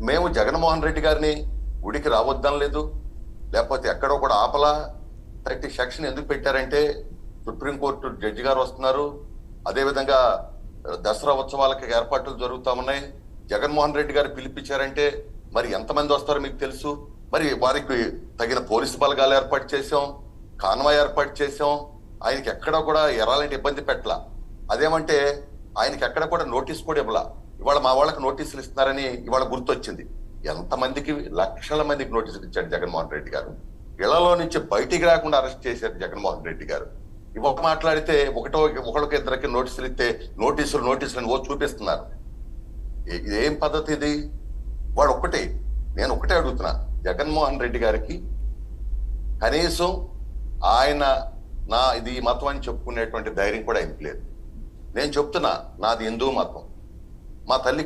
మేము జగన్మోహన్ రెడ్డి గారిని గుడికి రావద్దని లేదు, లేకపోతే ఎక్కడో కూడా ఆపలా. 30 సెక్షన్ ఎందుకు పెట్టారంటే సుప్రీంకోర్టు జడ్జి గారు వస్తున్నారు, అదేవిధంగా దసరా ఉత్సవాలకి ఏర్పాట్లు జరుగుతా ఉన్నాయి. జగన్మోహన్ రెడ్డి గారు పిలిపించారంటే మరి ఎంతమంది వస్తారో మీకు తెలుసు. మరి వారికి తగిన పోలీసు బలగాలు ఏర్పాటు చేసాం, కాన్వాయ్ ఏర్పాటు చేసాం. ఆయనకి ఎక్కడ కూడా ఎలాంటి ఇబ్బంది పెట్టలా. అదేమంటే ఆయనకి ఎక్కడ కూడా నోటీస్ కూడా ఇవ్వలా. ఇవాళ మా వాళ్ళకి నోటీసులు ఇస్తున్నారని ఇవాళ గుర్తొచ్చింది. ఎంతమందికి, లక్షల మందికి నోటీసులు ఇచ్చాడు జగన్మోహన్ రెడ్డి గారు. ఇళ్లలో నుంచి బయటికి రాకుండా అరెస్ట్ చేశారు జగన్మోహన్ రెడ్డి గారు. ఇవ్వక మాట్లాడితే ఒకళ్ళకి ఇద్దరికి నోటీసులు ఇస్తే నోటీసులు ఓ చూపిస్తున్నారు. ఇదేం పద్ధతి ఇది? నేను ఒకటే అడుగుతున్నా, జగన్మోహన్ రెడ్డి గారికి కనీసం ఆయన ఇది మతం అని చెప్పుకునేటువంటి ధైర్యం కూడా ఆయనకి లేదు. నేను చెప్తున్నా, నాది హిందూ మతం, మా తల్లి